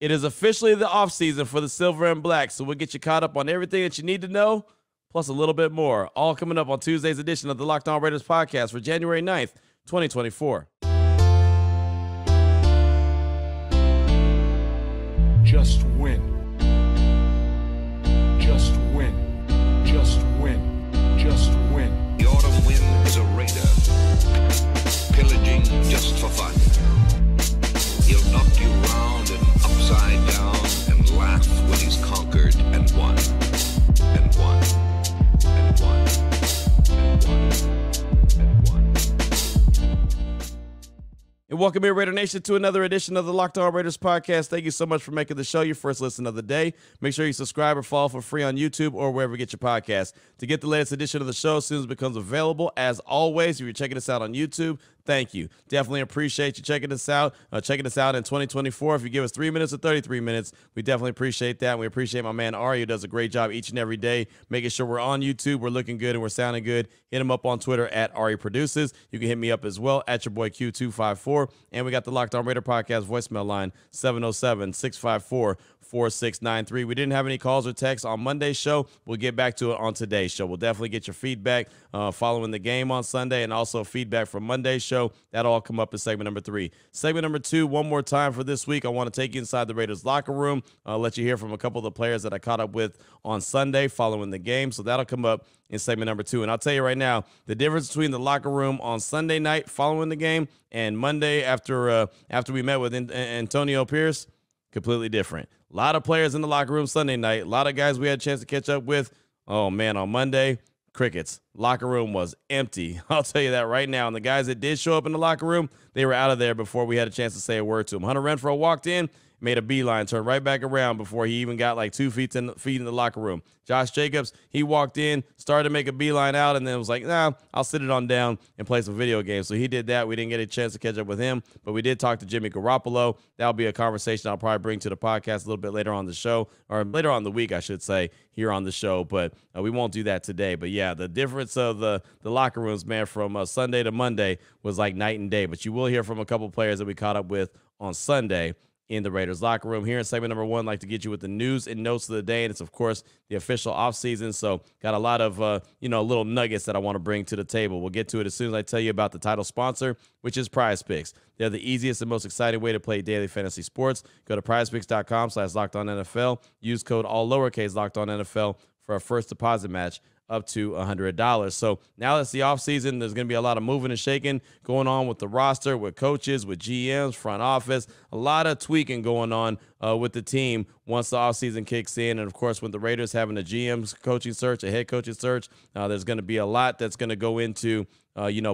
It is officially the offseason for the Silver and Black, so we'll get you caught up on everything that you need to know, plus a little bit more. All coming up on Tuesday's edition of the Locked On Raiders podcast for January 9th, 2024. Just win. Just win. Just win. Just win. The autumn wind is a raider, pillaging just for fun. He'll knock you round and upside down and laugh when he's conquered and won. And won. And won. And won. And won. And welcome here, Raider Nation, to another edition of the Locked On Raiders podcast. Thank you so much for making the show your first listen of the day. Make sure you subscribe or follow for free on YouTube or wherever you get your podcast. To get the latest edition of the show as soon as it becomes available, as always, if you're checking us out on YouTube, thank you. Definitely appreciate you checking us out. Checking us out in 2024. If you give us 3 minutes or 33 minutes, we definitely appreciate that. And we appreciate my man Ari, who does a great job each and every day, making sure we're on YouTube, we're looking good, and we're sounding good. Hit him up on Twitter at Ari Produces. You can hit me up as well at your boy Q254. And we got the Locked On Raider podcast voicemail line 707-654-4693. We didn't have any calls or texts on Monday's show. We'll get back to it on today's show. We'll definitely get your feedback following the game on Sunday, and also feedback from Monday's show. That'll all come up in segment number 3. Segment number 2, one more time for this week. I want to take you inside the Raiders locker room. I'll let you hear from a couple of the players that I caught up with on Sunday following the game. So that'll come up in segment number 2. And I'll tell you right now, the difference between the locker room on Sunday night following the game and Monday after we met with Antonio Pierce, completely different. A lot of players in the locker room Sunday night. A lot of guys we had a chance to catch up with. Oh, man, on Monday, crickets. Locker room was empty. I'll tell you that right now. And the guys that did show up in the locker room, they were out of there before we had a chance to say a word to them. Hunter Renfrow walked in, made a beeline, turned right back around before he even got like 2 feet in the locker room. Josh Jacobs, he walked in, started to make a beeline out, and then was like, nah, I'll sit it on down and play some video games. So he did that. We didn't get a chance to catch up with him, but we did talk to Jimmy Garoppolo. That'll be a conversation I'll probably bring to the podcast a little bit later on the show, or later on the week, I should say, here on the show, but we won't do that today. But yeah, the difference of the locker rooms, man, from Sunday to Monday was like night and day. But you will hear from a couple players that we caught up with on Sunday in the Raiders locker room. Here in segment number 1, I'd like to get you with the news and notes of the day, and it's, of course, the official offseason, so got a lot of, little nuggets that I want to bring to the table. We'll get to it as soon as I tell you about the title sponsor, which is PrizePicks. They're the easiest and most exciting way to play daily fantasy sports. Go to prizepicks.com/LockedOnNFL. Use code all lowercase LockedOnNFL for a first deposit match up to $100. So now that's the offseason, there's going to be a lot of moving and shaking going on with the roster, with coaches, with GMs, front office, a lot of tweaking going on with the team once the offseason kicks in. And, of course, with the Raiders having a GM's coaching search, a head coaching search, there's going to be a lot that's going to go into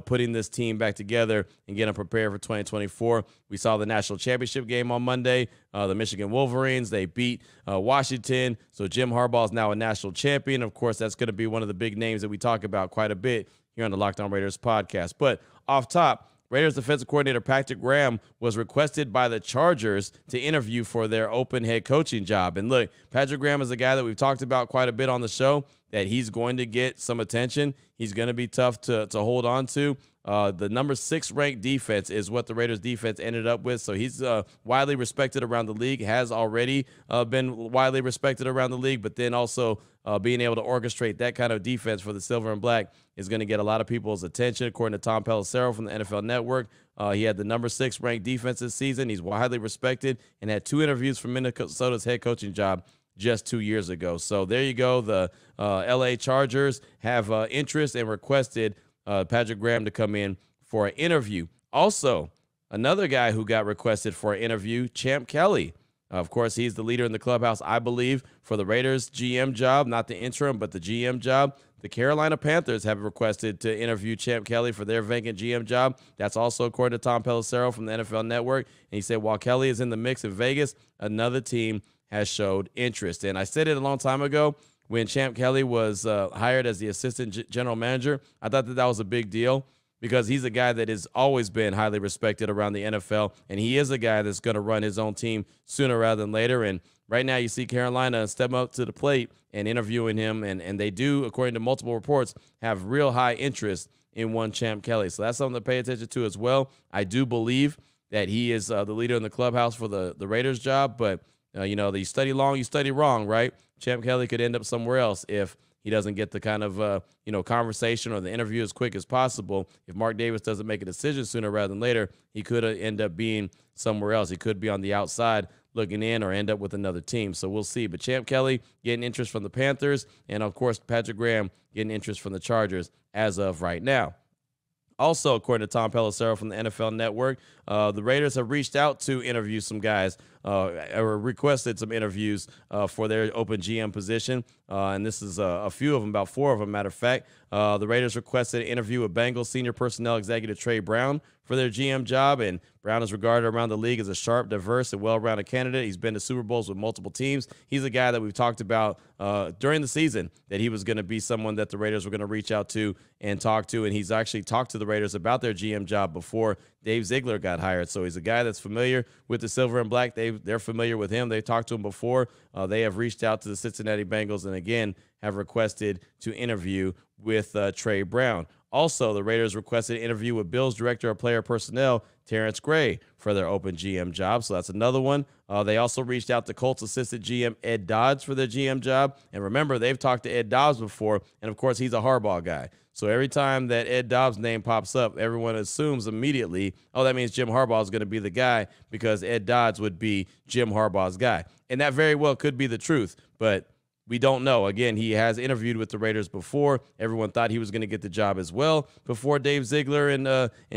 putting this team back together and getting prepared for 2024. We saw the national championship game on Monday. The Michigan Wolverines, they beat Washington. So Jim Harbaugh is now a national champion. Of course, that's going to be one of the big names that we talk about quite a bit here on the Locked On Raiders podcast. But off top, Raiders defensive coordinator Patrick Graham was requested by the Chargers to interview for their open head coaching job. And look, Patrick Graham is a guy that we've talked about quite a bit on the show, that he's going to get some attention. He's going to be tough to hold on to. The number 6 ranked defense is what the Raiders defense ended up with. So he's widely respected around the league, has already been widely respected around the league, but then also being able to orchestrate that kind of defense for the Silver and Black is going to get a lot of people's attention. According to Tom Pelissero from the NFL Network, he had the number 6 ranked defense this season. He's widely respected and had 2 interviews for Minnesota's head coaching job just 2 years ago. So there you go. The LA Chargers have interest and requested Patrick Graham to come in for an interview. Also, another guy who got requested for an interview, Champ Kelly. Of course, he's the leader in the clubhouse, I believe, for the Raiders GM job, not the interim, but the GM job. The Carolina Panthers have requested to interview Champ Kelly for their vacant GM job. That's also according to Tom Pelissero from the NFL Network. And he said while Kelly is in the mix in Vegas, another team has showed interest. And I said it a long time ago when Champ Kelly was hired as the assistant general manager. I thought that was a big deal because he's a guy that has always been highly respected around the NFL, and he is a guy that's going to run his own team sooner rather than later. And right now you see Carolina step up to the plate and interviewing him, and they do, according to multiple reports, have real high interest in one Champ Kelly. So that's something to pay attention to as well. I do believe that he is the leader in the clubhouse for the Raiders job, but You study long, you study wrong, right? Champ Kelly could end up somewhere else if he doesn't get the kind of, conversation or the interview as quick as possible. If Mark Davis doesn't make a decision sooner rather than later, he could end up being somewhere else. He could be on the outside looking in or end up with another team. So we'll see. But Champ Kelly getting interest from the Panthers, and, of course, Patrick Graham getting interest from the Chargers as of right now. Also, according to Tom Pelissero from the NFL Network, the Raiders have reached out to interview some guys or requested some interviews for their open GM position. And this is a few of them, about 4 of them, matter of fact. The Raiders requested an interview with Bengals senior personnel executive Trey Brown for their GM job, and Brown is regarded around the league as a sharp, diverse, and well-rounded candidate. He's been to Super Bowls with multiple teams. He's a guy that we've talked about during the season, that he was going to be someone that the Raiders were going to reach out to and talk to, and he's actually talked to the Raiders about their GM job before Dave Ziegler got hired. So he's a guy that's familiar with the silver and black. They're familiar with him. They've talked to him before. They have reached out to the Cincinnati Bengals and, again, have requested to interview with Trey Brown. Also, the Raiders requested an interview with Bills Director of Player Personnel, Terrence Gray, for their open GM job. So that's another one. They also reached out to Colts Assistant GM Ed Dodds for their GM job. And remember, they've talked to Ed Dobbs before, and, of course, he's a Harbaugh guy. So every time that Ed Dobbs' name pops up, everyone assumes immediately, oh, that means Jim Harbaugh is going to be the guy because Ed Dodds would be Jim Harbaugh's guy. And that very well could be the truth, but we don't know. Again, he has interviewed with the Raiders before. Everyone thought he was going to get the job as well before Dave Ziegler and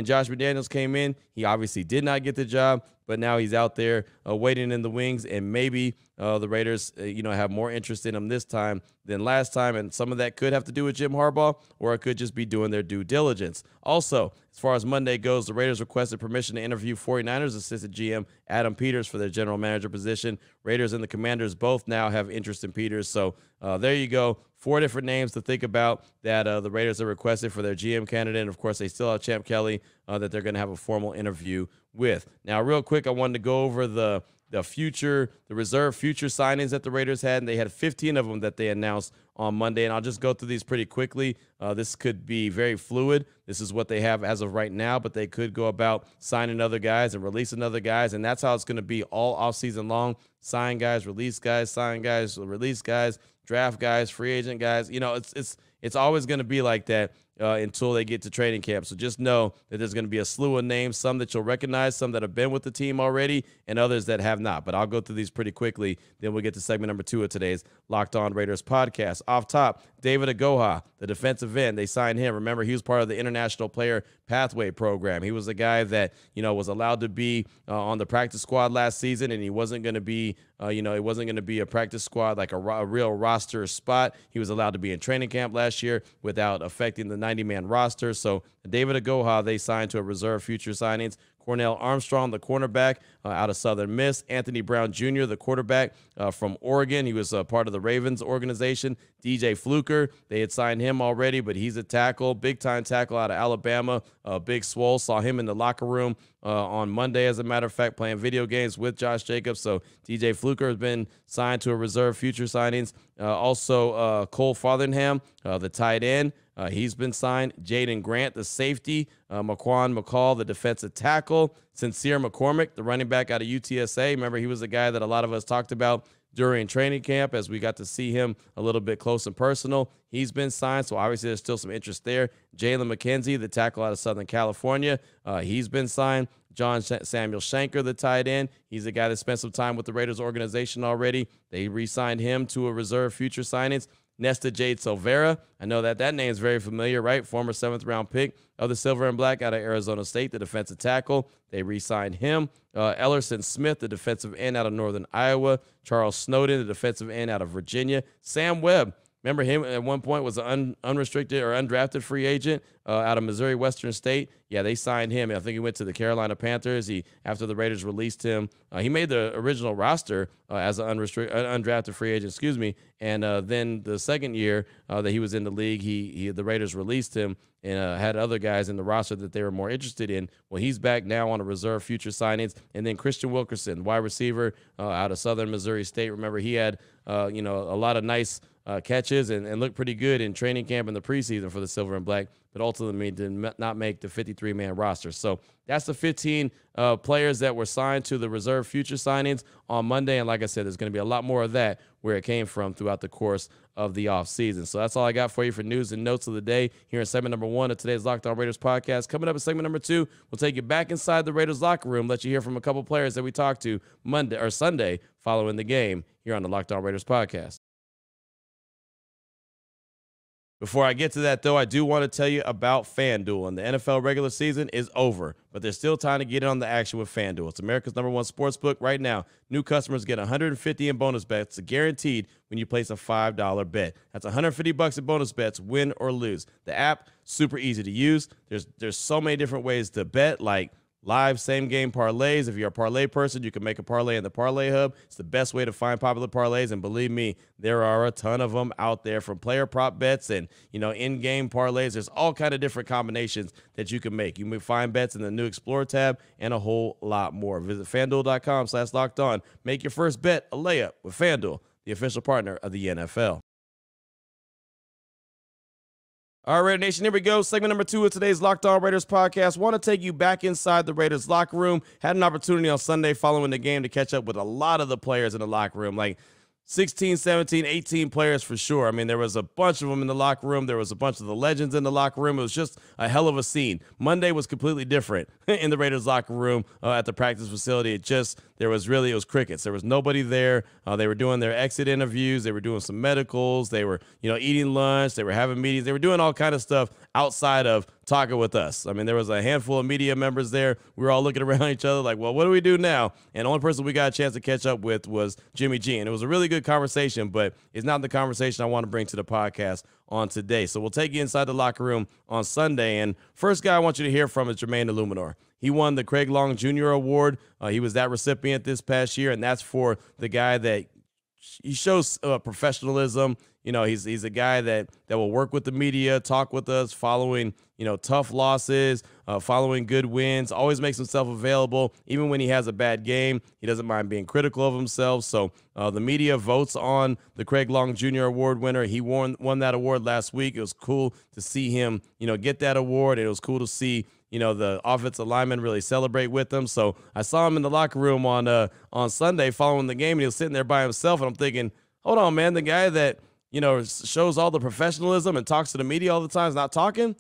Josh McDaniels came in. He obviously did not get the job, but now he's out there waiting in the wings, and maybe the Raiders, have more interest in him this time than last time, and some of that could have to do with Jim Harbaugh, or it could just be doing their due diligence. Also, as far as Monday goes, the Raiders requested permission to interview 49ers assistant GM Adam Peters for their general manager position. Raiders and the Commanders both now have interest in Peters, so there you go. 4 different names to think about that the Raiders have requested for their GM candidate. And, of course, they still have Champ Kelly that they're going to have a formal interview with. Now, real quick, I wanted to go over the reserve future signings that the Raiders had, and they had 15 of them that they announced on Monday, and I'll just go through these pretty quickly. This could be very fluid. This is what they have as of right now, but they could go about signing other guys and releasing other guys, and that's how it's going to be all offseason long. Sign guys, release guys, sign guys, release guys, draft guys, free agent guys. It's always going to be like that until they get to training camp. So just know that there's going to be a slew of names, some that you'll recognize, some that have been with the team already, and others that have not. But I'll go through these pretty quickly. Then we'll get to segment number 2 of today's Locked On Raiders podcast. Off top, David Agoha, the defensive end. They signed him. Remember, he was part of the International Player Pathway Program. He was a guy that, was allowed to be on the practice squad last season, and he wasn't going to be, it wasn't going to be a practice squad like a real roster spot. He was allowed to be in training camp last year without affecting the 90-man roster. So David Agoha, they signed to a reserve future signings. Cornell Armstrong, the cornerback out of Southern Miss. Anthony Brown Jr., the quarterback from Oregon. He was part of the Ravens organization. DJ Fluker, they had signed him already, but he's a tackle, big-time tackle out of Alabama. Big Swole, saw him in the locker room on Monday, as a matter of fact, playing video games with Josh Jacobs. So DJ Fluker has been signed to a reserve future signings. Also, Cole Fotheringham, the tight end. He's been signed. Jaden Grant, the safety. Maquan McCall, the defensive tackle. Sincere McCormick, the running back out of UTSA. Remember, he was a guy that a lot of us talked about during training camp as we got to see him a little bit close and personal. He's been signed, so obviously there's still some interest there. Jalen McKenzie, the tackle out of Southern California. He's been signed. John Samuel Shanker, the tight end. He's a guy that spent some time with the Raiders organization already. They re-signed him to a reserve future signings. Nesta Jade Silvera. I know that name is very familiar, right? Former 7th-round pick of the Silver and Black out of Arizona State, the defensive tackle. They re-signed him. Ellerson Smith, the defensive end out of Northern Iowa. Charles Snowden, the defensive end out of Virginia. Sam Webb. Remember him at one point was an unrestricted or undrafted free agent out of Missouri Western State. Yeah, they signed him. I think he went to the Carolina Panthers. After the Raiders released him, he made the original roster as an undrafted free agent, And then the second year that he was in the league, the Raiders released him and had other guys in the roster that they were more interested in. Well, he's back now on a reserve future signings. And then Christian Wilkerson, wide receiver out of Southern Missouri State. Remember, he had a lot of nice catches and looked pretty good in training camp in the preseason for the Silver and Black, but ultimately did not make the 53-man roster. So that's the 15 players that were signed to the reserve future signings on Monday. And like I said, there's going to be a lot more of that where it came from throughout the course of the offseason. So that's all I got for you for news and notes of the day here in segment number 1 of today's Locked On Raiders podcast. Coming up in segment number 2, we'll take you back inside the Raiders locker room, let you hear from a couple players that we talked to Monday or Sunday following the game here on the Locked On Raiders podcast. Before I get to that, though, I do want to tell you about FanDuel. And the NFL regular season is over, but there's still time to get in on the action with FanDuel. It's America's #1 sportsbook. Right now, new customers get $150 in bonus bets guaranteed when you place a $5 bet. That's $150 in bonus bets, win or lose. The app, super easy to use. There's so many different ways to bet, like live same-game parlays. If you're a parlay person, you can make a parlay in the Parlay Hub. It's the best way to find popular parlays, and believe me, there are a ton of them out there, from player prop bets and, in-game parlays. There's all kind of different combinations that you can make. You can find bets in the new Explore tab and a whole lot more. Visit FanDuel.com/lockedon. Make your first bet a layup with FanDuel, the official partner of the NFL. All right, Raider Nation, here we go. Segment number 2 of today's Locked On Raiders podcast. Want to take you back inside the Raiders locker room. Had an opportunity on Sunday following the game to catch up with a lot of the players in the locker room, like 16, 17, 18 players for sure. I mean, there was a bunch of them in the locker room. There was a bunch of the legends in the locker room. It was just a hell of a scene. Monday was completely different in the Raiders locker room at the practice facility. It was crickets. There was nobody there. They were doing their exit interviews. They were doing some medicals. They were, eating lunch. They were having meetings. They were doing all kind of stuff outside of talking with us. I mean, there was a handful of media members there. We were all looking around each other like, well, what do we do now? And the only person we got a chance to catch up with was Jimmy G. And it was a really good conversation, but it's not the conversation I want to bring to the podcast on today. So we'll take you inside the locker room on Sunday. And first guy I want you to hear from is Jermaine Illuminor. He won the Craig Long Jr. Award. He was that recipient this past year, and that's for the guy that he shows professionalism. He's a guy that will work with the media, talk with us, following, tough losses, following good wins, always makes himself available. Even when he has a bad game, he doesn't mind being critical of himself. So the media votes on the Craig Long Jr. Award winner. He won that award last week. It was cool to see him, get that award. It was cool to see the offensive linemen really celebrate with him. So I saw him in the locker room on Sunday following the game, and he was sitting there by himself, and I'm thinking, hold on, man, the guy that, shows all the professionalism and talks to the media all the time is not talking?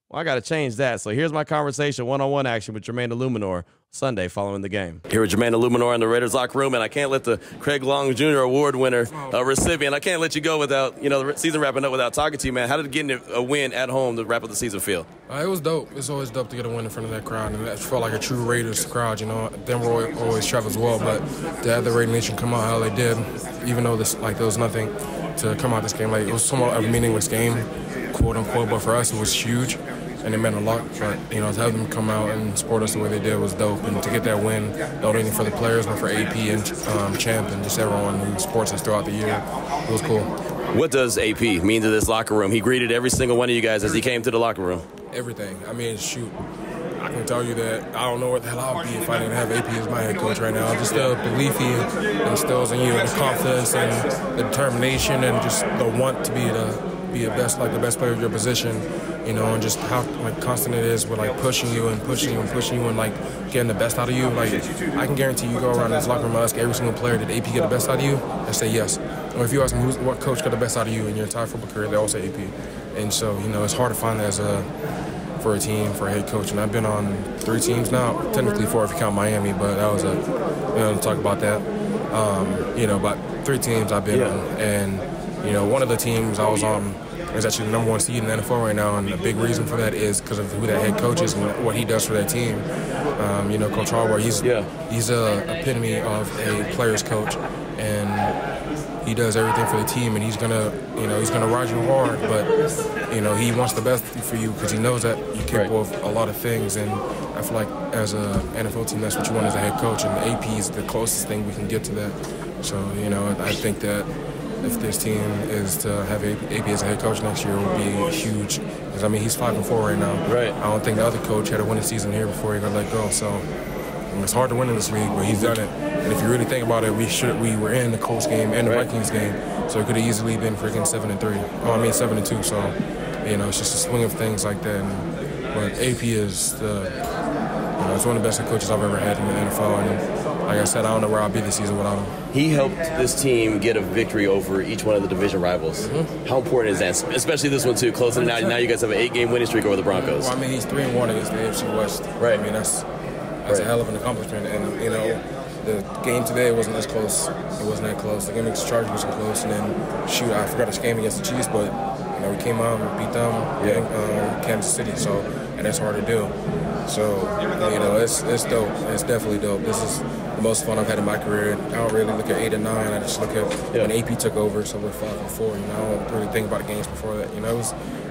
Well, I got to change that. So here's my conversation, one-on-one action with Jermaine Illuminor Sunday following the game. Here with Jermaine Illuminor in the Raiders locker room, and I can't let the Craig Long Jr. Award winner recipient, I can't let you go without, the season wrapping up without talking to you, man. How did getting a win at home to wrap up the season feel? It was dope. It's always dope to get a win in front of that crowd, and that felt like a true Raiders crowd. Denver always travels well, but to have the Raider Nation come out how they did, even though there was nothing to come out this game, it was somewhat of a meaningless game, quote unquote, but for us it was huge. And it meant a lot, but, to have them come out and support us the way they did was dope. And to get that win, not only for the players, but for AP and Champ and just everyone who supports us throughout the year, it was cool. What does AP mean to this locker room? He greeted every single one of you guys as he came to the locker room. Everything. I mean, shoot. I can tell you that I don't know what the hell I would be if I didn't have AP as my head coach right now. Just the belief he instills in you, the confidence and the determination and just the want to be the best player of your position. And just how constant it is with pushing you and getting the best out of you. I can guarantee you go around this locker room and ask every single player, did AP get the best out of you? I say yes. Or if you ask them what coach got the best out of you in your entire football career, they all say AP. And so it's hard to find that for a team, for a head coach. And I've been on 3 teams now, technically 4 if you count Miami, but that was to talk about that. But 3 teams I've been on, and one of the teams I was on is actually the number 1 seed in the NFL right now, and a big reason for that is because of who that head coach is and what he does for that team. Coach Harbaugh, he's a epitome of a player's coach, and he does everything for the team, and he's gonna ride you hard, but he wants the best for you because he knows that you're capable of a lot of things, and I feel like as a NFL team, that's what you want as a head coach, and AP is the closest thing we can get to that. So I think that if this team is to have AP as a head coach next year, it would be huge. Because, he's 5-4 right now. Right. I don't think the other coach had a winning season here before he got let go. So, It's hard to win in this league, but he's done it. And if you really think about it, we were in the Colts game and the Vikings game, so it could have easily been freaking 7-3. 7-2. So, it's just a swing of things like that. But AP is it's one of the best coaches I've ever had in the NFL. And like I said, I don't know where I'll be this season without him. He helped this team get a victory over each one of the division rivals. Mm-hmm. How important is that? Especially this one, too, closing now. Now you guys have an 8-game winning streak over the Broncos. Well, he's 3-1 against the AFC West. Right. That's a hell of an accomplishment. And, the game today wasn't as close. It wasn't that close. The game against the Chargers wasn't close. And then, I forgot this game against the Chiefs, but, we came out and beat them in Kansas City. So, and that's hard to do. So, it's dope. It's definitely dope. This is the most fun I've had in my career. I don't really look at 8 and 9. I just look at when AP took over, so we're 5-4. I don't really think about the games before that.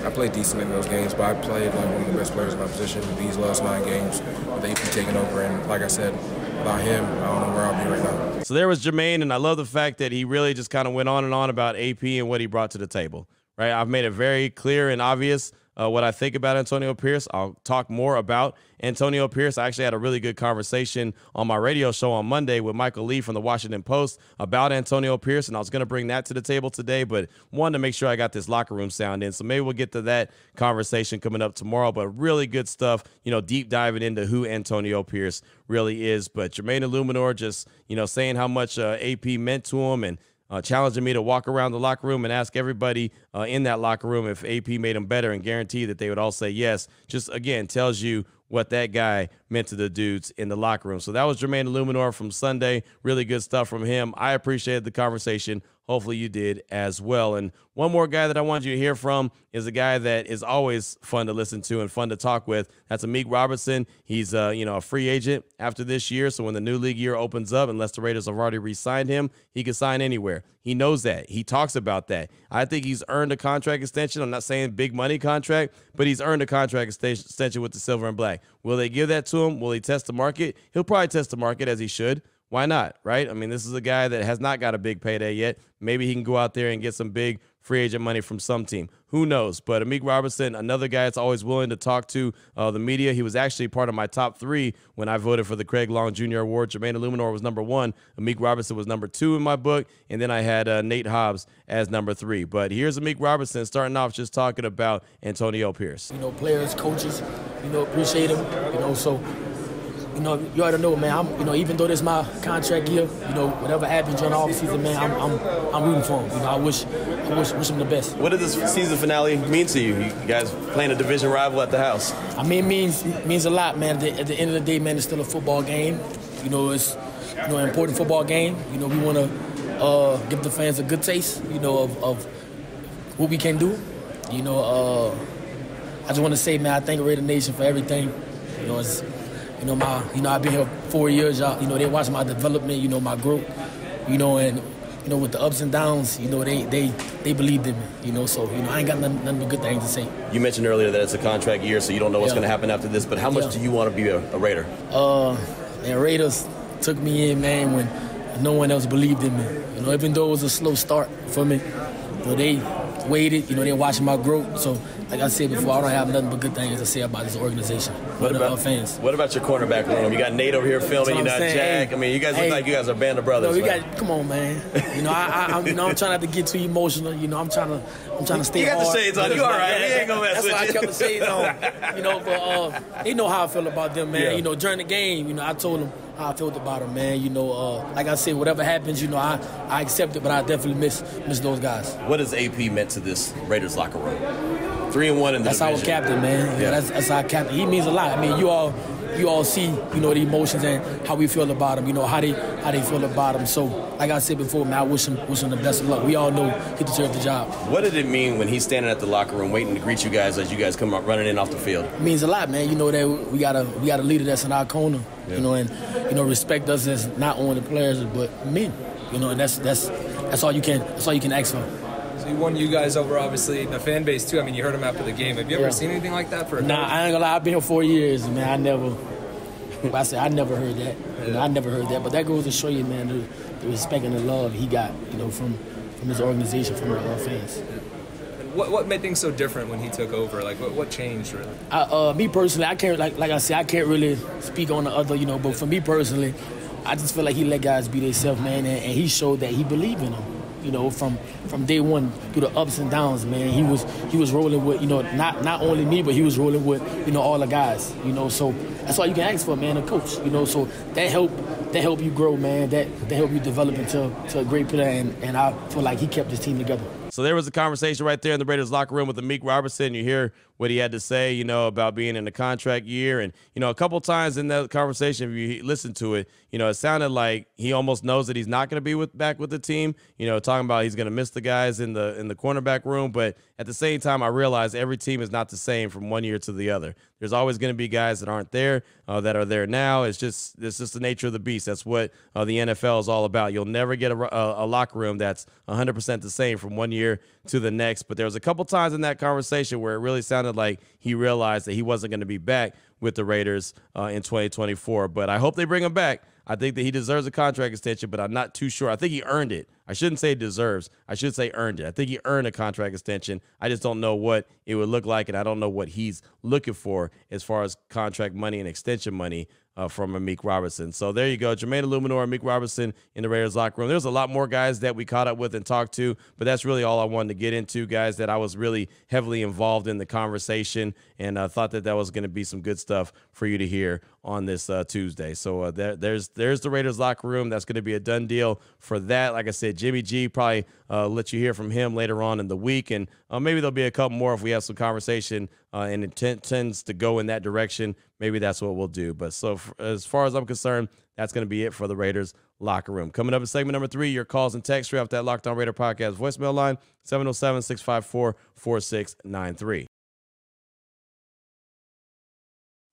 I played decent in those games, but I played like one of the best players in my position these last 9 games with AP taking over. And like I said, without him, I don't know where I'll be right now. So there was Jermaine, and I love the fact that he really just kind of went on and on about AP and what he brought to the table. Right? I've made it very clear and obvious what I think about Antonio Pierce. I'll talk more about Antonio Pierce. I actually had a really good conversation on my radio show on Monday with Michael Lee from the Washington Post about Antonio Pierce, and I was going to bring that to the table today, but wanted to make sure I got this locker room sound in. So maybe we'll get to that conversation coming up tomorrow, but really good stuff, deep diving into who Antonio Pierce really is. But Jermaine Illuminor just, saying how much AP meant to him and challenging me to walk around the locker room and ask everybody in that locker room if AP made them better and guarantee that they would all say yes. Just, again, tells you what that guy meant to the dudes in the locker room. So that was Jermaine Illuminor from Sunday. Really good stuff from him. I appreciated the conversation. Hopefully you did as well. And one more guy that I wanted you to hear from is a guy that is always fun to listen to and fun to talk with. That's Amik Robertson. He's a free agent after this year. So when the new league year opens up, unless the Raiders have already re-signed him, he can sign anywhere. He knows that. He talks about that. I think he's earned a contract extension. I'm not saying big money contract, but he's earned a contract extension with the Silver and Black. Will they give that to him? Will he test the market? He'll probably test the market, as he should. Why not, right? This is a guy that has not got a big payday yet. Maybe he can go out there and get some big free agent money from some team. Who knows? But Amik Robertson, another guy that's always willing to talk to the media. He was actually part of my top 3 when I voted for the Craig Long Jr. Award. Jermaine Illuminor was number 1. Amik Robertson was number 2 in my book. And then I had Nate Hobbs as number 3. But here's Amik Robertson starting off just talking about Antonio Pierce. Players, coaches, appreciate him. So you already know, man. Even though this is my contract year, whatever happens during the offseason, man, I'm rooting for him. I wish him the best. What did this season finale mean to you? You guys playing a division rival at the house. It means a lot, man. At the end of the day, man, it's still a football game. It's an important football game. We want to give the fans a good taste, of what we can do. I just want to say, man, I thank Raider Nation for everything. I've been here 4 years. They watch my development, my growth, and with the ups and downs, they believed in me, so I ain't got nothing but good things to say. You mentioned earlier that it's a contract year, so you don't know what's going to happen after this. But how much do you want to be a Raider? Raiders took me in, man, when no one else believed in me. Even though it was a slow start for me, they waited. They're watching my growth. So, like I said before, I don't have nothing but good things to say about this organization. What about fans? What about your cornerback room? You got Nate over here filming. You got Jack. You guys look like you guys are a band of brothers. Come on, man. I'm trying not to get too emotional. I'm trying to stay. You got hard. the shades on. You all right? We ain't gonna mess with you. That's why I kept the shades on. But they know how I feel about them, man. Yeah. During the game, I told them how I felt about them, man. Like I said, whatever happens, I accept it, but I definitely miss those guys. What has AP meant to this Raiders locker room? 3-1 in the That's division. our captain, man. Yeah, that's our captain. He means a lot. You all see, the emotions and how we feel about him. How they feel about him. So, like I said before, man, I wish him the best of luck. We all know he deserves the job. What did it mean when he's standing at the locker room waiting to greet you guys as you guys come up running in off the field? It means a lot, man. That we got a leader that's in our corner. Yeah. And respect us as not only the players but men. And that's all you can ask for. So he won you guys over, obviously, the fan base, too. You heard him after the game. Have you ever seen anything like that for a coach? Nah, I ain't gonna lie. I've been here 4 years, man. I never heard that. I never heard that. But that goes to show you, man, the respect and the love he got, from his organization, from the fans. what made things so different when he took over? Like, what changed really? Me personally, I can't like I said, I can't really speak on the other, but for me personally, I just feel like he let guys be themselves, man, and he showed that he believed in them. From day one through the ups and downs, man, he was rolling with, not only me, but he was rolling with, all the guys, So that's all you can ask for, man, a coach, So that help you grow, man. That help you develop into a great player, and I feel like he kept his team together. So there was a conversation right there in the Raiders locker room with Amik Robertson. You hear what he had to say, about being in the contract year. And, a couple times in that conversation, if you listen to it, it sounded like he almost knows that he's not going to be back with the team, talking about he's going to miss the guys in the cornerback room. But at the same time, I realize every team is not the same from one year to the other. There's always going to be guys that aren't there, that are there now. It's just the nature of the beast. That's what the NFL is all about. You'll never get a locker room that's 100% the same from one year to the next. But there was a couple times in that conversation where it really sounded like he realized that he wasn't going to be back with the Raiders in 2024. But I hope they bring him back. I think that he deserves a contract extension, but I'm not too sure. I think he earned it. I shouldn't say deserves. I should say earned it. I think he earned a contract extension. I just don't know what it would look like, and I don't know what he's looking for as far as contract money and extension money from Amik Robertson. So there you go. Jermaine Illuminor, Amik Robertson in the Raiders locker room. There's a lot more guys that we caught up with and talked to, but that's really all I wanted to get into, guys, that I was really heavily involved in the conversation, and I thought that was going to be some good stuff for you to hear on this Tuesday. So there's the Raiders locker room. That's going to be a done deal for that. Like I said, Jimmy G probably let you hear from him later on in the week, and maybe there'll be a couple more if we have some conversation and it tends to go in that direction. Maybe that's what we'll do. But as far as I'm concerned, that's going to be it for the Raiders locker room. Coming up in segment number 3, your calls and texts off that Locked On Raider podcast voicemail line, 707-654-4693.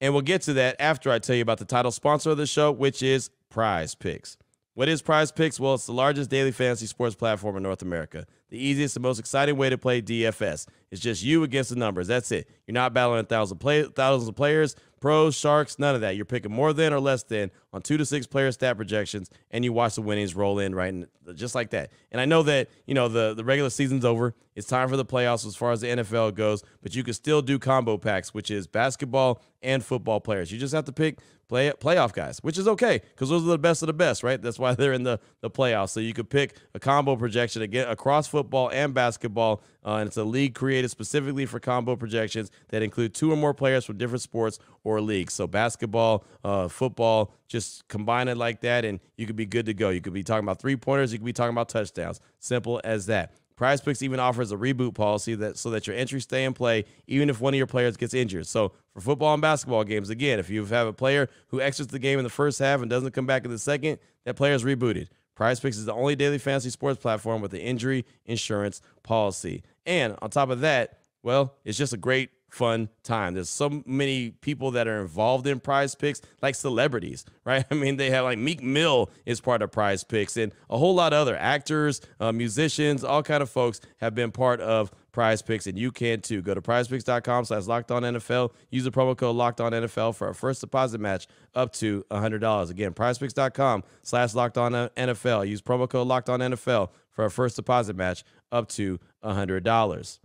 And we'll get to that after I tell you about the title sponsor of the show, which is PrizePicks. What is PrizePicks? Well, it's the largest daily fantasy sports platform in North America. The easiest and most exciting way to play DFS. It's just you against the numbers. That's it. You're not battling thousands of players, pros, sharks, none of that. You're picking more than or less than on 2 to 6 player stat projections, and you watch the winnings roll in just like that. And I know that, the regular season's over. It's time for the playoffs as far as the NFL goes, but you can still do combo packs, which is basketball and football players. You just have to pick playoff guys, which is okay because those are the best of the best, right? That's why they're in the playoffs. So you could pick a combo projection again across football and basketball, and it's a league created specifically for combo projections that include 2 or more players from different sports or leagues. So basketball, football, just combine it like that, and you could be good to go. You could be talking about 3-pointers. You could be talking about touchdowns. Simple as that. PrizePicks even offers a reboot policy so that your entries stay in play even if one of your players gets injured. So for football and basketball games, again, if you have a player who exits the game in the first half and doesn't come back in the second, that player is rebooted. PrizePicks is the only daily fantasy sports platform with an injury insurance policy. And on top of that, well, it's just a great fun time. There's so many people that are involved in PrizePicks, like celebrities, right? I mean, they have like Meek Mill is part of PrizePicks, and a whole lot of other actors, musicians, all kind of folks have been part of PrizePicks, and you can too. Go to prizepicks.com/LockedOnNFL. Use the promo code LockedOnNFL for a first deposit match up to $100. Again, prizepicks.com/LockedOnNFL. Use promo code LockedOnNFL for a first deposit match up to $100.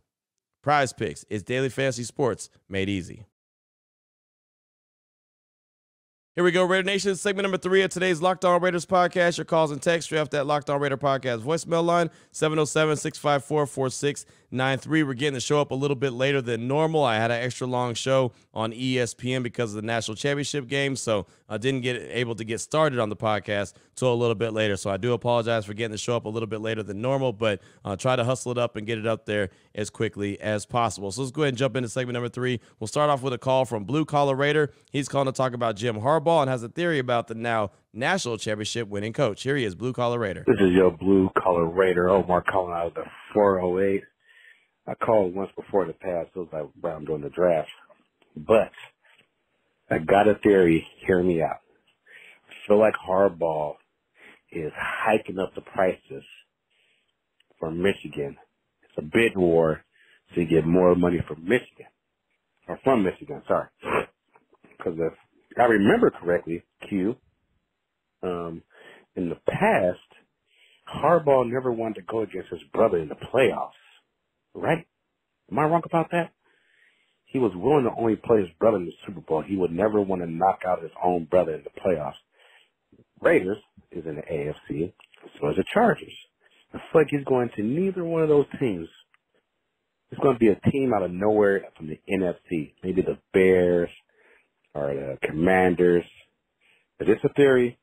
PrizePicks is daily fantasy sports made easy. Here we go, Raider Nation. Segment number 3 of today's Locked On Raiders podcast. Your calls and texts off that Locked On Raider podcast voicemail line, 707-654-4693. We're getting the show up a little bit later than normal. I had an extra long show on ESPN because of the national championship game, so I didn't get able to get started on the podcast till a little bit later. So I do apologize for getting the show up a little bit later than normal, but try to hustle it up and get it up there as quickly as possible. So let's go ahead and jump into segment number 3. We'll start off with a call from Blue Collar Raider. He's calling to talk about Jim Harbaugh and has a theory about the now national championship winning coach. Here he is, Blue Collar Raider. This is your Blue Collar Raider, Omar, calling out of the 408. I called once before the past. It was like while I'm doing the draft. But I got a theory. Hear me out. I feel like Harbaugh is hiking up the prices for Michigan. It's a bid war to get more money from Michigan. Or from Michigan, sorry. Because if I remember correctly, Q, in the past, Harbaugh never wanted to go against his brother in the playoffs, right? Am I wrong about that? He was willing to only play his brother in the Super Bowl. He would never want to knock out his own brother in the playoffs. Raiders is in the AFC, so is the Chargers. I feel like he's going to neither one of those teams. It's going to be a team out of nowhere from the NFC. Maybe the Bears or the Commanders. But it's a theory.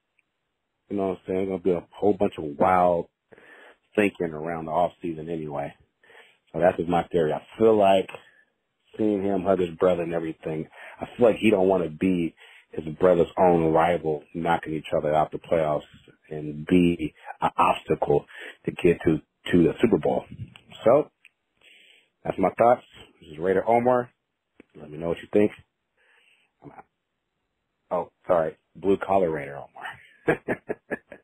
You know what I'm saying? It's going to be a whole bunch of wild thinking around the offseason anyway. So that's just my theory. I feel like seeing him hug his brother and everything, I feel like he don't want to be his brother's own rival, knocking each other out the playoffs and be an obstacle to get to the Super Bowl. So that's my thoughts. This is Raider Omar. Let me know what you think. Oh, sorry. Blue collar Raider Omar.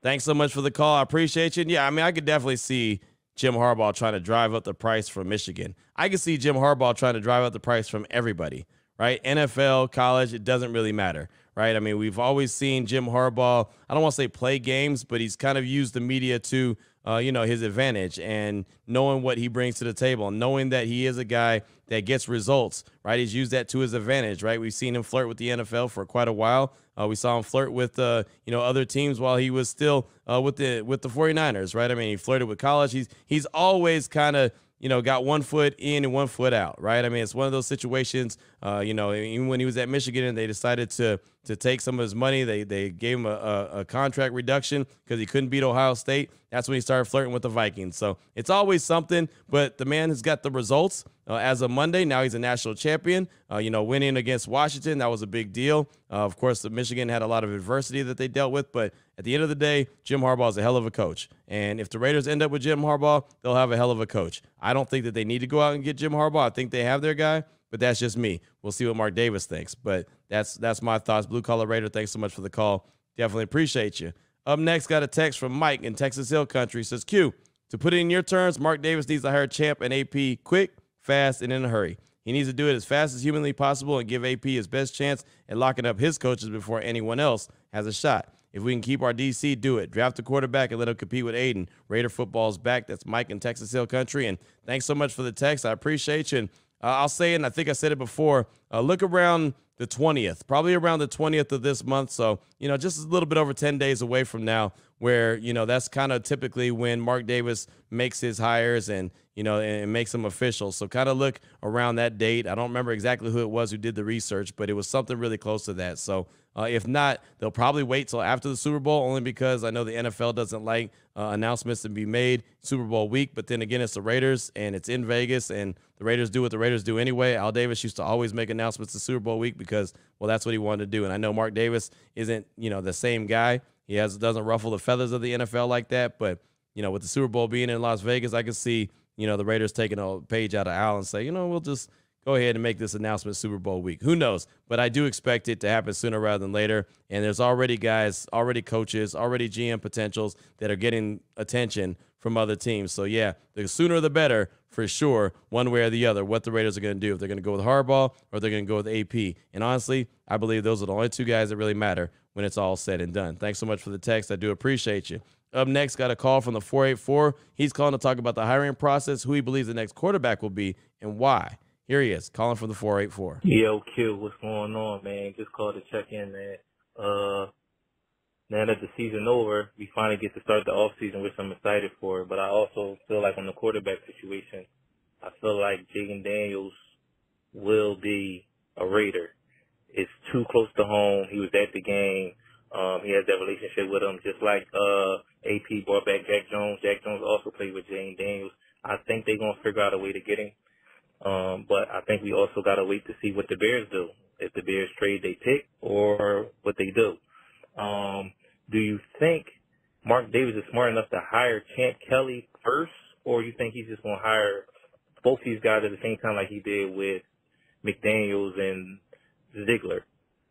Thanks so much for the call. I appreciate you. And yeah, I mean, I could definitely see Jim Harbaugh trying to drive up the price from Michigan. I could see Jim Harbaugh trying to drive up the price from everybody, right? NFL, college, it doesn't really matter, right? I mean, we've always seen Jim Harbaugh, I don't want to say play games, but he's kind of used the media to, his advantage, and knowing what he brings to the table, and knowing that he is a guy that gets results, right? He's used that to his advantage, right? We've seen him flirt with the NFL for quite a while. We saw him flirt with, other teams while he was still with the 49ers, right? I mean, he flirted with college. He's always kind of, got one foot in and one foot out, right? I mean, it's one of those situations, even when he was at Michigan and they decided to take some of his money, they gave him a contract reduction because he couldn't beat Ohio State. That's when he started flirting with the Vikings. So it's always something, but the man has got the results. As of Monday, now he's a national champion, winning against Washington. That was a big deal. Of course, Michigan had a lot of adversity that they dealt with, but at the end of the day, Jim Harbaugh is a hell of a coach. And if the Raiders end up with Jim Harbaugh, they'll have a hell of a coach. I don't think that they need to go out and get Jim Harbaugh. I think they have their guy, but that's just me. We'll see what Mark Davis thinks. But that's my thoughts. Blue Collar Raider, thanks so much for the call. Definitely appreciate you. Up next, got a text from Mike in Texas Hill Country. Says, Q, to put it in your terms, Mark Davis needs to hire Champ and AP quick, fast, and in a hurry. He needs to do it as fast as humanly possible and give AP his best chance at locking up his coaches before anyone else has a shot. If we can keep our DC, do it. Draft a quarterback and let him compete with Aiden. Raider football's back. That's Mike in Texas Hill Country. And thanks so much for the text. I appreciate you. And I'll say it, and I think I said it before, look around the 20th, probably around the 20th of this month. So, just a little bit over 10 days away from now where, that's kind of typically when Mark Davis makes his hires and makes them official. So kind of look around that date. I don't remember exactly who it was who did the research, but it was something really close to that. So if not, they'll probably wait till after the Super Bowl, only because I know the NFL doesn't like announcements to be made Super Bowl week. But then again, it's the Raiders and it's in Vegas, and the Raiders do what the Raiders do anyway. Al Davis used to always make announcements to Super Bowl week because, well, that's what he wanted to do. And I know Mark Davis isn't, the same guy. He doesn't ruffle the feathers of the NFL like that. But, with the Super Bowl being in Las Vegas, I can see, the Raiders taking a page out of Al and say, we'll just go ahead and make this announcement Super Bowl week. Who knows? But I do expect it to happen sooner rather than later. And there's already guys, already coaches, already GM potentials that are getting attention from other teams. So, yeah, the sooner the better for sure, one way or the other, what the Raiders are going to do. If they're going to go with Harbaugh or they're going to go with AP. And honestly, I believe those are the only two guys that really matter when it's all said and done. Thanks so much for the text. I do appreciate you. Up next, got a call from the 484. He's calling to talk about the hiring process, who he believes the next quarterback will be, and why. Here he is, calling from the 484. Yo, Q, what's going on, man? Just called to check in, man. Now that the season over, we finally get to start the offseason, which I'm excited for. But I also feel like on the quarterback situation, I feel like Jaden Daniels will be a Raider. It's too close to home. He was at the game. He has that relationship with him, just like AP brought back Jack Jones. Jack Jones also played with Jaden Daniels. I think they're going to figure out a way to get him. But I think we also got to wait to see what the Bears do. If the Bears trade they pick or what they do. Do you think Mark Davis is smart enough to hire Champ Kelly first, or you think he's just going to hire both these guys at the same time like he did with McDaniels and Ziegler?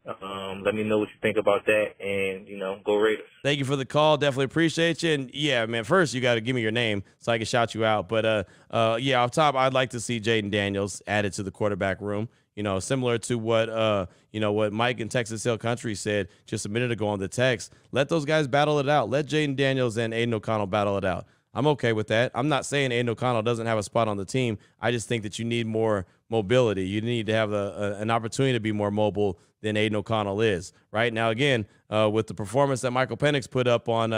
Let me know what you think about that, and, go Raiders. Thank you for the call. Definitely appreciate you. And, yeah, man, first you got to give me your name so I can shout you out. But, off top, I'd like to see Jaden Daniels added to the quarterback room, similar to what Mike in Texas Hill Country said just a minute ago on the text. Let those guys battle it out. Let Jaden Daniels and Aiden O'Connell battle it out. I'm okay with that. I'm not saying Aiden O'Connell doesn't have a spot on the team. I just think that you need more mobility. You need to have an opportunity to be more mobile than Aiden O'Connell is. Right now, again, with the performance that Michael Penix put up on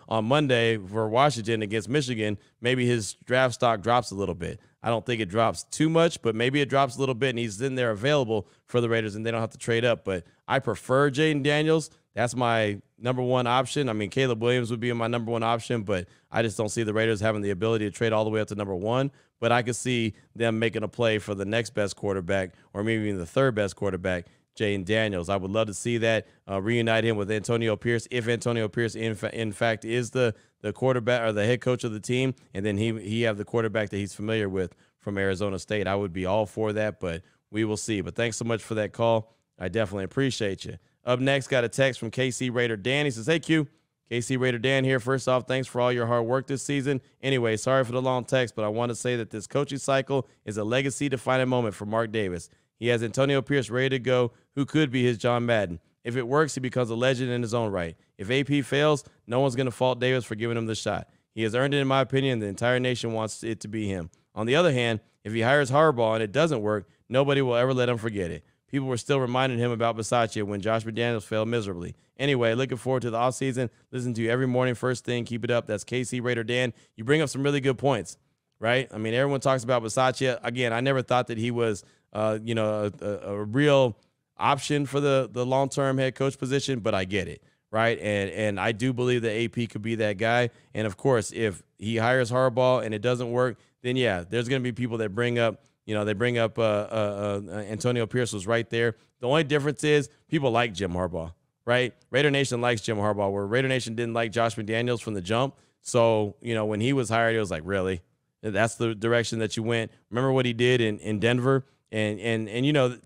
on Monday for Washington against Michigan, maybe his draft stock drops a little bit. I don't think it drops too much, but maybe it drops a little bit, and he's in there available for the Raiders, and they don't have to trade up. But I prefer Jaden Daniels. That's my number one option. I mean, Caleb Williams would be my number one option, but I just don't see the Raiders having the ability to trade all the way up to number one. But I could see them making a play for the next best quarterback, or maybe even the third best quarterback, Jaden Daniels. I would love to see that, reunite him with Antonio Pierce, if Antonio Pierce in fact is the quarterback or the head coach of the team, and then he have the quarterback that he's familiar with from Arizona State. I would be all for that, but we will see. But thanks so much for that call. I definitely appreciate you. Up next, got a text from KC Raider Dan. He says, hey, Q. KC Raider Dan here. First off, thanks for all your hard work this season. Anyway, sorry for the long text, but I want to say that this coaching cycle is a legacy-defining moment for Mark Davis. He has Antonio Pierce ready to go, who could be his John Madden. If it works, he becomes a legend in his own right. If AP fails, no one's going to fault Davis for giving him the shot. He has earned it, in my opinion. The entire nation wants it to be him. On the other hand, if he hires Harbaugh and it doesn't work, nobody will ever let him forget it. People were still reminding him about Bisaccia when Josh McDaniels failed miserably. Anyway, looking forward to the offseason. Listen to you every morning, first thing. Keep it up. That's KC Raider Dan. You bring up some really good points, right? I mean, everyone talks about Bisaccia. Again, I never thought that he was, a real option for the long-term head coach position, but I get it, right? And I do believe that AP could be that guy. And, of course, if he hires Harbaugh and it doesn't work, then, yeah, there's going to be people that bring up, Antonio Pierce was right there. The only difference is people like Jim Harbaugh, right? Raider Nation likes Jim Harbaugh, where Raider Nation didn't like Josh McDaniels from the jump. So, when he was hired, it was like, really? That's the direction that you went. Remember what he did in Denver? And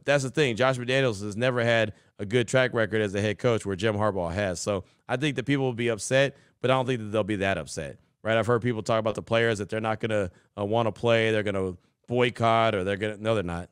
that's the thing. Josh McDaniels has never had a good track record as a head coach where Jim Harbaugh has. So I think that people will be upset, but I don't think that they'll be that upset, right? I've heard people talk about the players that they're not going to want to play. They're going to boycott, or no, they're not.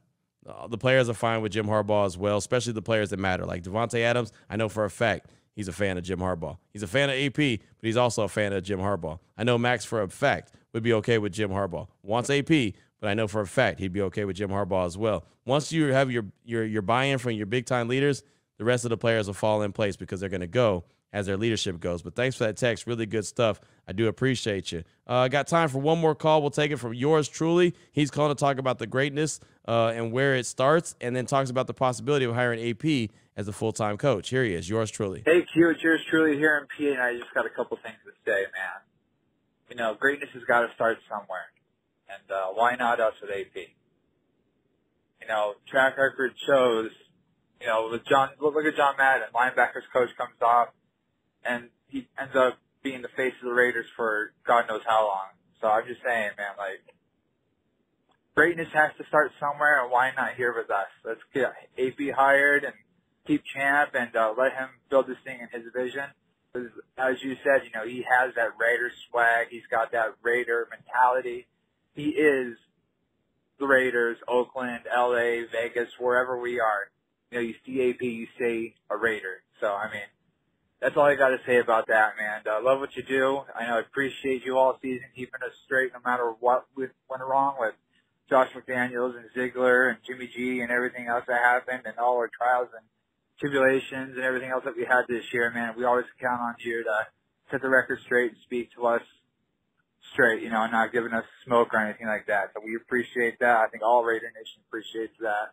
The players are fine with Jim Harbaugh as well, especially the players that matter. Like Devontae Adams, I know for a fact he's a fan of Jim Harbaugh. He's a fan of AP, but he's also a fan of Jim Harbaugh. I know Max for a fact would be okay with Jim Harbaugh. Wants AP, but I know for a fact he'd be okay with Jim Harbaugh as well. Once you have your buy-in from your big-time leaders, the rest of the players will fall in place because they're going to go as their leadership goes. But thanks for that text. Really good stuff. I do appreciate you. Got time for one more call. We'll take it from yours truly. He's calling to talk about the greatness and where it starts, and then talks about the possibility of hiring AP as a full-time coach. Here he is, yours truly. Hey, Q, it's yours truly here in PA, and I just got a couple things to say, man. Greatness has got to start somewhere. And why not us with AP? Track record shows, look at John Madden. Linebackers coach comes off, and he ends up being the face of the Raiders for God knows how long. So I'm just saying, man, greatness has to start somewhere, and why not here with us? Let's get AP hired and keep Champ and let him build this thing in his vision. Because as you said, he has that Raider swag. He's got that Raider mentality. He is the Raiders, Oakland, LA, Vegas, wherever we are. You see AP, you see a Raider. So, that's all I got to say about that, man. Love what you do. I appreciate you all season, keeping us straight no matter what went wrong with Josh McDaniels and Ziegler and Jimmy G and everything else that happened, and all our trials and tribulations and everything else that we had this year, man. We always count on you to set the record straight and speak to us straight, not giving us smoke or anything like that. So we appreciate that. I think all Raider Nation appreciates that.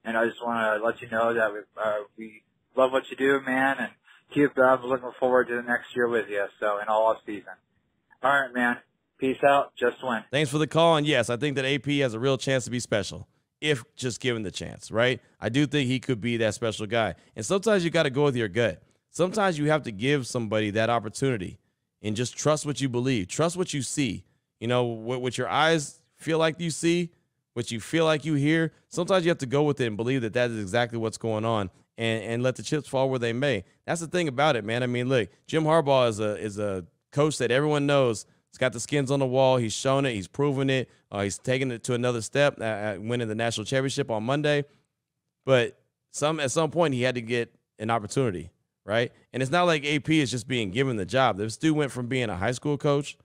And I just want to let you know that we love what you do, man, and keep up. Looking forward to the next year with you. So in all off season. All right, man. Peace out. Just win. Thanks for the call. And yes, I think that AP has a real chance to be special if just given the chance, right? I do think he could be that special guy. And sometimes you got to go with your gut. Sometimes you have to give somebody that opportunity and just trust what you believe. Trust what you see. What your eyes feel like you see, what you feel like you hear. Sometimes you have to go with it and believe that that is exactly what's going on, and let the chips fall where they may. That's the thing about it, man. Look, Jim Harbaugh is a coach that everyone knows. He's got the skins on the wall. He's shown it. He's proven it. He's taken it to another step, winning the national championship on Monday. But at some point, he had to get an opportunity, right? And it's not like AP is just being given the job. This dude went from being a high school coach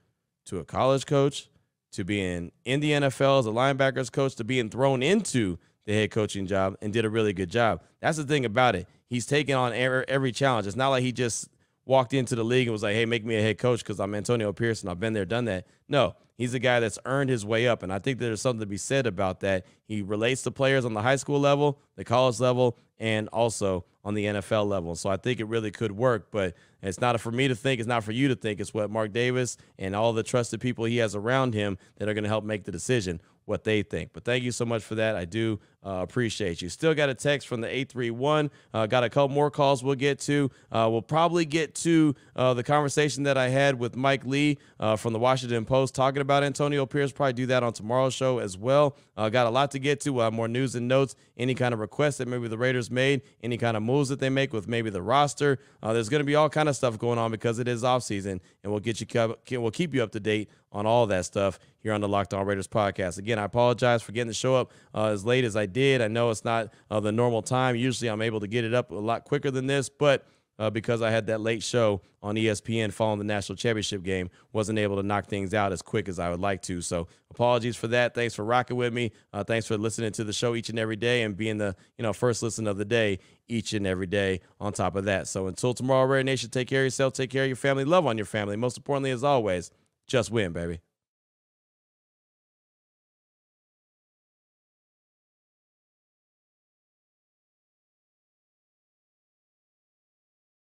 to a college coach, to being in the NFL as a linebackers coach, to being thrown into the head coaching job and did a really good job. That's the thing about it. He's taken on every challenge. It's not like he just walked into the league and was like, hey, make me a head coach because I'm Antonio Pierce and I've been there, done that. No, he's a guy that's earned his way up, and I think there's something to be said about that. He relates to players on the high school level, the college level, and also on the NFL level. So I think it really could work, but it's not for me to think. It's not for you to think. It's what Mark Davis and all the trusted people he has around him that are going to help make the decision what they think. But thank you so much for that. I do appreciate you. Still got a text from the 831. Got a couple more calls we'll get to. We'll probably get to the conversation that I had with Mike Lee from the Washington Post talking about Antonio Pierce. Probably do that on tomorrow's show as well. Got a lot to get to. More news and notes, any kind of requests that maybe the Raiders made, any kind of moves that they make with maybe the roster. There's going to be all kind of stuff going on because it is offseason, and we'll keep you up to date on all that stuff here on the Locked On Raiders podcast. Again, I apologize for getting the show up as late as I did. I know it's not the normal time. Usually I'm able to get it up a lot quicker than this, but because I had that late show on ESPN following the national championship game, wasn't able to knock things out as quick as I would like to. So apologies for that. Thanks for rocking with me. Thanks for listening to the show each and every day and being the first listen of the day each and every day on top of that. So until tomorrow, Raider Nation, take care of yourself, take care of your family, love on your family. Most importantly, as always, just win, baby.